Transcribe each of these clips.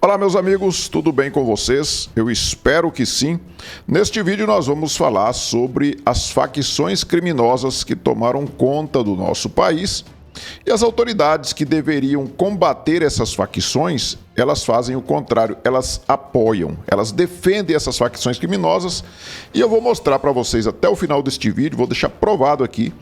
Olá meus amigos, tudo bem com vocês? Eu espero que sim. Neste vídeo nós vamos falar sobre as facções criminosas que tomaram conta do nosso país e as autoridades que deveriam combater essas facções, elas fazem o contrário, elas apoiam, elas defendem essas facções criminosas e eu vou mostrar para vocês até o final deste vídeo, vou deixar provado aqui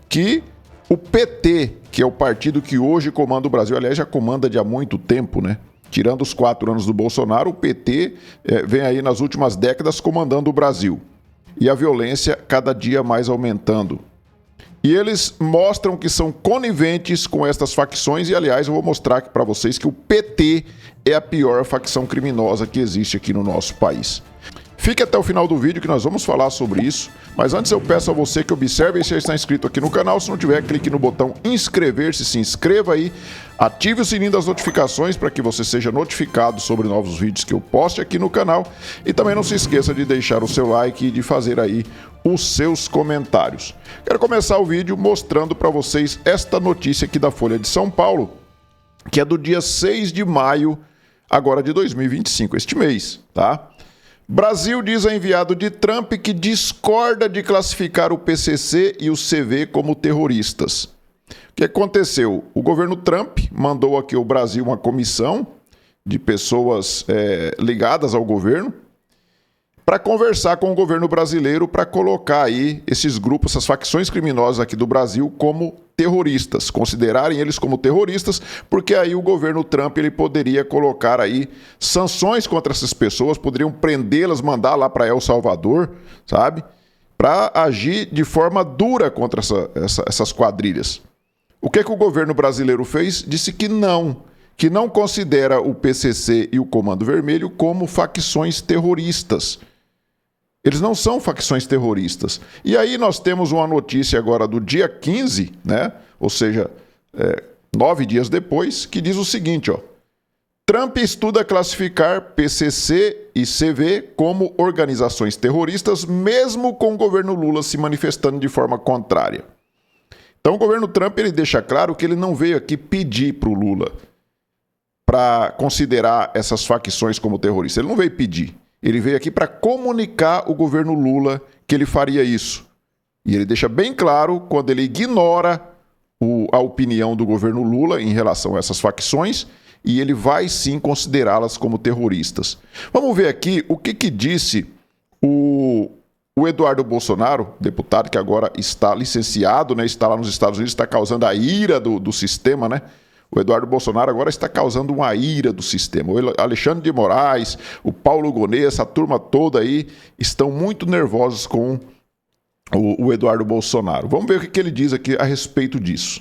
que o PT, que é o partido que hoje comanda o Brasil, aliás já comanda de há muito tempo, né? Tirando os 4 anos do Bolsonaro, o PT vem aí nas últimas décadas comandando o Brasil. E a violência cada dia mais aumentando. E eles mostram que são coniventes com estas facções e, aliás, eu vou mostrar aqui para vocês que o PT é a pior facção criminosa que existe aqui no nosso país. Fique até o final do vídeo que nós vamos falar sobre isso, mas antes eu peço a você que observe se já está inscrito aqui no canal. Se não tiver, clique no botão inscrever-se, se inscreva aí, ative o sininho das notificações para que você seja notificado sobre novos vídeos que eu poste aqui no canal e também não se esqueça de deixar o seu like e de fazer aí os seus comentários. Quero começar o vídeo mostrando para vocês esta notícia aqui da Folha de São Paulo, que é do dia 6 de maio agora de 2025, este mês, tá? Brasil diz a enviado de Trump que discorda de classificar o PCC e o CV como terroristas. O que aconteceu? O governo Trump mandou aqui ao Brasil uma comissão de pessoas ligadas ao governo para conversar com o governo brasileiro para colocar aí esses grupos, essas facções criminosas aqui do Brasil como terroristas, considerarem eles como terroristas, porque aí o governo Trump ele poderia colocar aí sanções contra essas pessoas, poderiam prendê-las, mandar lá para El Salvador, sabe? Para agir de forma dura contra essas quadrilhas. O que o governo brasileiro fez? Disse que não considera o PCC e o Comando Vermelho como facções terroristas. Eles não são facções terroristas. E aí nós temos uma notícia agora do dia 15, né? Ou seja, 9 dias depois, que diz o seguinte, ó. Trump estuda classificar PCC e CV como organizações terroristas, mesmo com o governo Lula se manifestando de forma contrária. Então o governo Trump ele deixa claro que ele não veio aqui pedir para o Lula para considerar essas facções como terroristas. Ele não veio pedir. Ele veio aqui para comunicar ao governo Lula que ele faria isso. E ele deixa bem claro quando ele ignora a opinião do governo Lula em relação a essas facções e ele vai sim considerá-las como terroristas. Vamos ver aqui o que disse o Eduardo Bolsonaro, deputado que agora está licenciado, né, está lá nos Estados Unidos, está causando a ira do sistema, né? O Eduardo Bolsonaro agora está causando uma ira do sistema. O Alexandre de Moraes, o Paulo Gonet, essa turma toda aí, estão muito nervosos com o Eduardo Bolsonaro. Vamos ver o que ele diz aqui a respeito disso.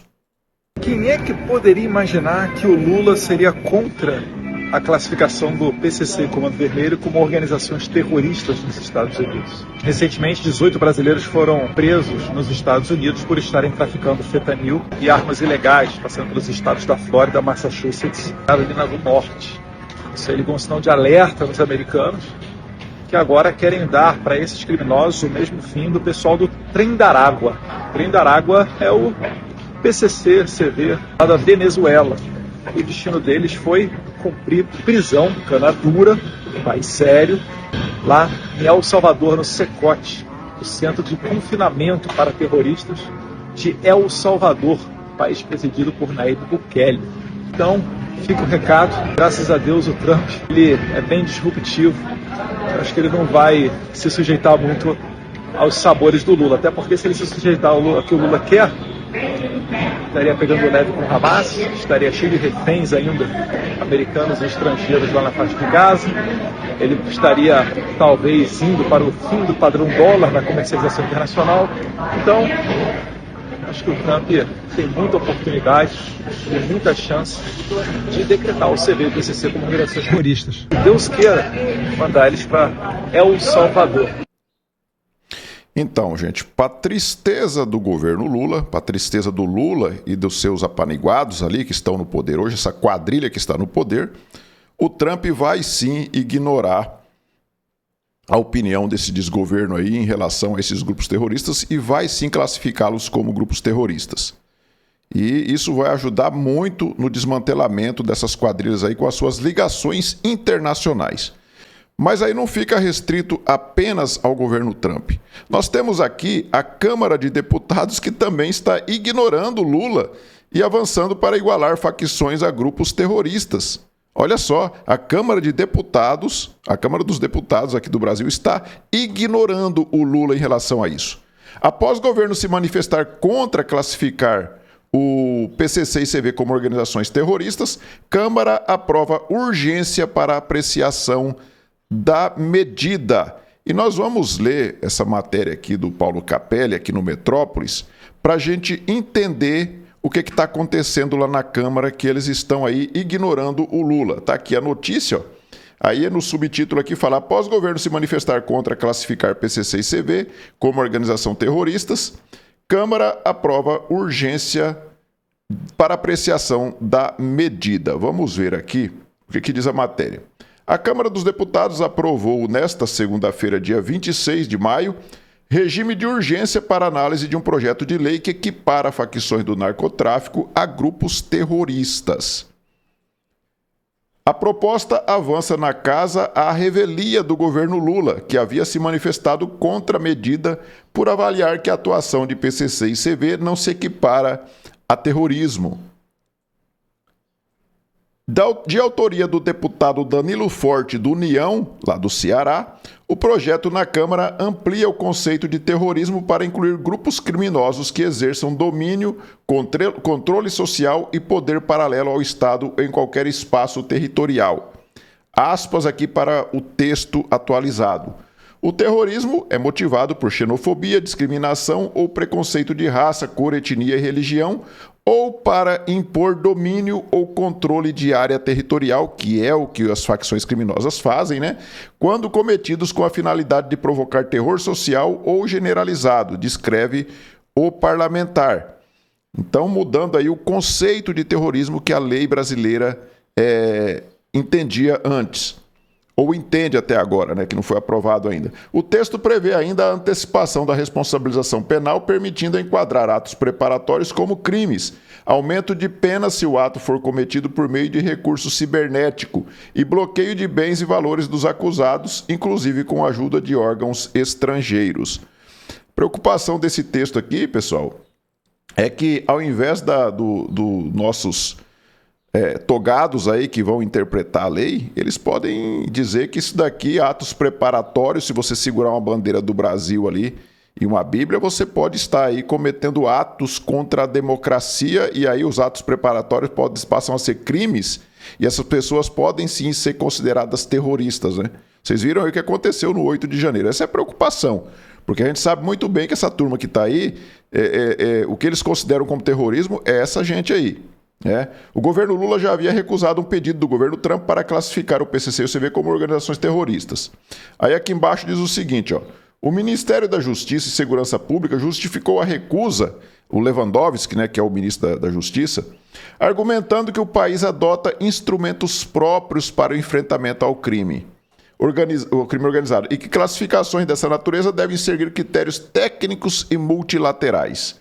Quem é que poderia imaginar que o Lula seria contra a classificação do PCC e Comando Vermelho como organizações terroristas nos Estados Unidos? Recentemente, 18 brasileiros foram presos nos Estados Unidos por estarem traficando fentanil e armas ilegais, passando pelos estados da Flórida, Massachusetts e Carolina do Norte. Isso aí ligou um sinal de alerta nos americanos, que agora querem dar para esses criminosos o mesmo fim do pessoal do Trem da Arágua. O Trem da Arágua é o PCC, CV, lá da Venezuela. O destino deles foi cumprir prisão, cana dura, país sério, lá em El Salvador, no Secote, o centro de confinamento para terroristas de El Salvador, país presidido por Nayib Bukele. Então, fica o recado, graças a Deus o Trump ele é bem disruptivo, eu acho que ele não vai se sujeitar muito aos sabores do Lula, até porque se ele se sujeitar ao que o Lula quer, estaria pegando leve com o Hamas, estaria cheio de reféns ainda, americanos e estrangeiros lá na faixa de Gaza, ele estaria talvez indo para o fim do padrão dólar na comercialização internacional. Então, acho que o Trump tem muita oportunidade e muita chance de decretar o CV e o PCC como organizações terroristas. Deus queira mandar eles para El Salvador. Então, gente, para tristeza do governo Lula, para tristeza do Lula e dos seus apaniguados ali que estão no poder hoje, essa quadrilha que está no poder, o Trump vai sim ignorar a opinião desse desgoverno aí em relação a esses grupos terroristas e vai sim classificá-los como grupos terroristas. E isso vai ajudar muito no desmantelamento dessas quadrilhas aí com as suas ligações internacionais. Mas aí não fica restrito apenas ao governo Trump. Nós temos aqui a Câmara de Deputados que também está ignorando Lula e avançando para igualar facções a grupos terroristas. Olha só, a Câmara dos Deputados aqui do Brasil está ignorando o Lula em relação a isso. Após o governo se manifestar contra classificar o PCC e CV como organizações terroristas, Câmara aprova urgência para apreciação da medida. E nós vamos ler essa matéria aqui do Paulo Capelli, aqui no Metrópolis, para a gente entender o que está acontecendo lá na Câmara, que eles estão aí ignorando o Lula. Está aqui a notícia, ó. Aí no subtítulo aqui fala: após o governo se manifestar contra classificar PCC e CV como organização terroristas, Câmara aprova urgência para apreciação da medida. Vamos ver aqui o que diz a matéria. A Câmara dos Deputados aprovou nesta segunda-feira, dia 26 de maio, regime de urgência para análise de um projeto de lei que equipara facções do narcotráfico a grupos terroristas. A proposta avança na casa à revelia do governo Lula, que havia se manifestado contra a medida por avaliar que a atuação de PCC e CV não se equipara a terrorismo. De autoria do deputado Danilo Forte, do União, lá do Ceará, o projeto na Câmara amplia o conceito de terrorismo para incluir grupos criminosos que exerçam domínio, controle social e poder paralelo ao Estado em qualquer espaço territorial. Aspas aqui para o texto atualizado. O terrorismo é motivado por xenofobia, discriminação ou preconceito de raça, cor, etnia e religião, ou para impor domínio ou controle de área territorial, que é o que as facções criminosas fazem, né? Quando cometidos com a finalidade de provocar terror social ou generalizado, descreve o parlamentar. Então, mudando aí o conceito de terrorismo que a lei brasileira entendia antes. Ou entende até agora, né, que não foi aprovado ainda. O texto prevê ainda a antecipação da responsabilização penal, permitindo enquadrar atos preparatórios como crimes, aumento de pena se o ato for cometido por meio de recurso cibernético e bloqueio de bens e valores dos acusados, inclusive com a ajuda de órgãos estrangeiros. Preocupação desse texto aqui, pessoal, é que ao invés dos nossos togados aí que vão interpretar a lei, eles podem dizer que isso daqui, atos preparatórios, se você segurar uma bandeira do Brasil ali e uma Bíblia, você pode estar aí cometendo atos contra a democracia, e aí os atos preparatórios passam a ser crimes, e essas pessoas podem sim ser consideradas terroristas, né? Vocês viram aí o que aconteceu no 8 de janeiro. Essa é a preocupação, porque a gente sabe muito bem que essa turma que está aí, o que eles consideram como terrorismo é essa gente aí. O governo Lula já havia recusado um pedido do governo Trump para classificar o PCC e o CV como organizações terroristas. Aí aqui embaixo diz o seguinte, ó: o Ministério da Justiça e Segurança Pública justificou a recusa, o Lewandowski, né, que é o ministro da Justiça, argumentando que o país adota instrumentos próprios para o enfrentamento ao crime organizado e que classificações dessa natureza devem seguir critérios técnicos e multilaterais.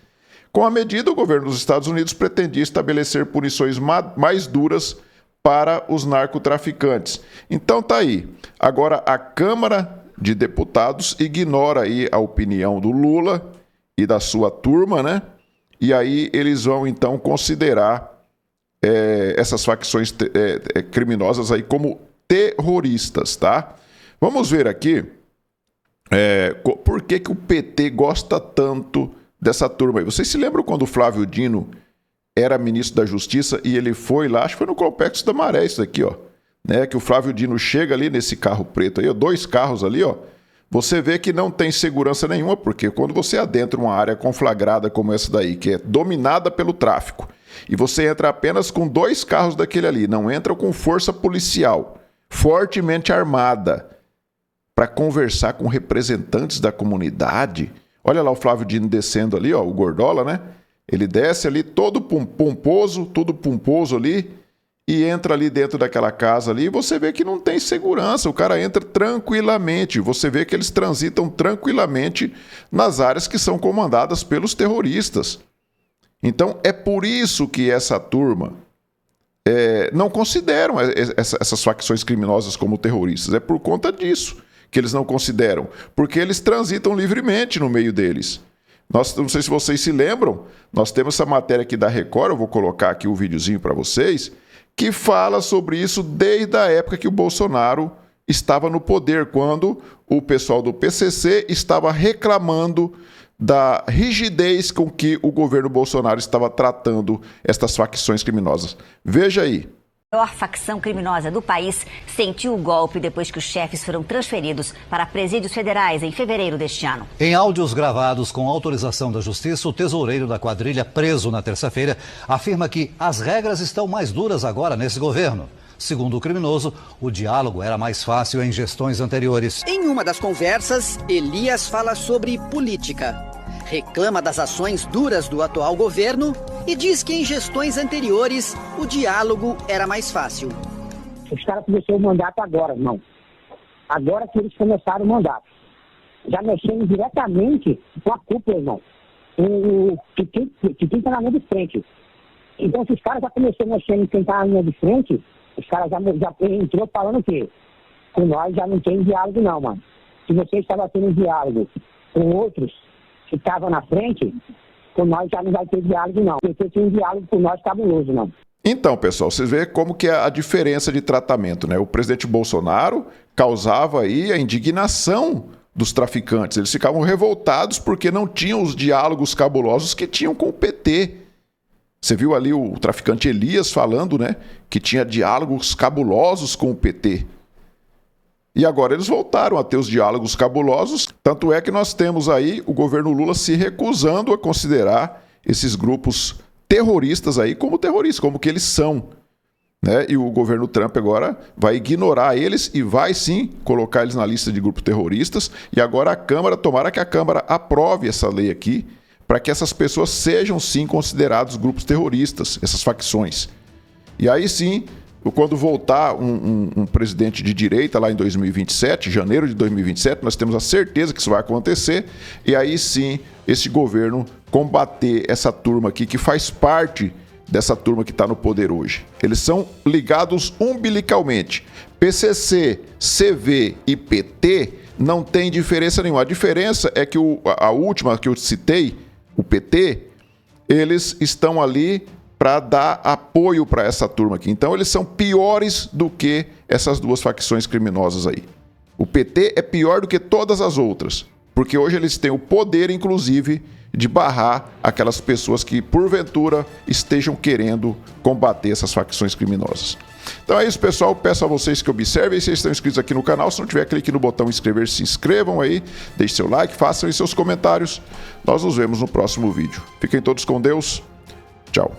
Com a medida, o governo dos Estados Unidos pretendia estabelecer punições mais duras para os narcotraficantes. Então tá aí. Agora a Câmara de Deputados ignora aí a opinião do Lula e da sua turma, né? E aí eles vão então considerar essas facções criminosas aí como terroristas, tá? Vamos ver aqui por que o PT gosta tanto dessa turma aí. Vocês se lembram quando o Flávio Dino era ministro da Justiça e ele foi lá, acho que foi no Complexo da Maré isso aqui, ó, né, que o Flávio Dino chega ali nesse carro preto aí, ó, 2 carros ali, ó, você vê que não tem segurança nenhuma, porque quando você adentra uma área conflagrada como essa daí, que é dominada pelo tráfico, e você entra apenas com 2 carros daquele ali, não entra com força policial, fortemente armada, para conversar com representantes da comunidade. Olha lá o Flávio Dino descendo ali, ó, o Gordola, né? Ele desce ali todo pomposo ali, e entra ali dentro daquela casa ali, e você vê que não tem segurança, o cara entra tranquilamente, você vê que eles transitam tranquilamente nas áreas que são comandadas pelos terroristas. Então, é por isso que essa turma não consideram essas facções criminosas como terroristas. É por conta disso que eles não consideram, porque eles transitam livremente no meio deles. Não sei se vocês se lembram, nós temos essa matéria aqui da Record, eu vou colocar aqui o videozinho para vocês, que fala sobre isso desde a época que o Bolsonaro estava no poder, quando o pessoal do PCC estava reclamando da rigidez com que o governo Bolsonaro estava tratando estas facções criminosas. Veja aí. A maior facção criminosa do país sentiu o golpe depois que os chefes foram transferidos para presídios federais em fevereiro deste ano. Em áudios gravados com autorização da Justiça, o tesoureiro da quadrilha, preso na terça-feira, afirma que as regras estão mais duras agora nesse governo. Segundo o criminoso, o diálogo era mais fácil em gestões anteriores. Em uma das conversas, Elias fala sobre política. Reclama das ações duras do atual governo e diz que em gestões anteriores o diálogo era mais fácil. Os caras começaram o mandato agora, não. Agora que eles começaram o mandato. Já mexendo diretamente com a cúpula, irmão. Que quem está na linha de frente. Então, se os caras já começaram mexendo em quem está na linha de frente, os caras já entrou falando que com nós já não tem diálogo, não, mano. Se você estava tendo diálogo com outros que estavam na frente, com nós já não vai ter diálogo, não. Porque tem um diálogo com nós cabuloso, não. Então, pessoal, vocês veem como que é a diferença de tratamento, né? O presidente Bolsonaro causava aí a indignação dos traficantes. Eles ficavam revoltados porque não tinham os diálogos cabulosos que tinham com o PT. Você viu ali o traficante Elias falando, né, que tinha diálogos cabulosos com o PT. E agora eles voltaram a ter os diálogos cabulosos, tanto é que nós temos aí o governo Lula se recusando a considerar esses grupos terroristas aí como terroristas, como que eles são, né? E o governo Trump agora vai ignorar eles e vai sim colocar eles na lista de grupos terroristas. E agora a Câmara, tomara que a Câmara aprove essa lei aqui, para que essas pessoas sejam sim considerados grupos terroristas, essas facções. E aí sim, quando voltar um presidente de direita lá em 2027, janeiro de 2027, nós temos a certeza que isso vai acontecer, e aí sim esse governo combater essa turma aqui que faz parte dessa turma que está no poder hoje. Eles são ligados umbilicalmente. PCC, CV e PT não tem diferença nenhuma. A diferença é que a última que eu citei, o PT, eles estão ali para dar apoio para essa turma aqui. Então eles são piores do que essas duas facções criminosas aí. O PT é pior do que todas as outras, porque hoje eles têm o poder, inclusive, de barrar aquelas pessoas que, porventura, estejam querendo combater essas facções criminosas. Então é isso, pessoal. Peço a vocês que observem. Se vocês estão inscritos aqui no canal, se não tiver, clique no botão inscrever-se, se inscrevam aí, deixem seu like, façam aí seus comentários. Nós nos vemos no próximo vídeo. Fiquem todos com Deus. Tchau.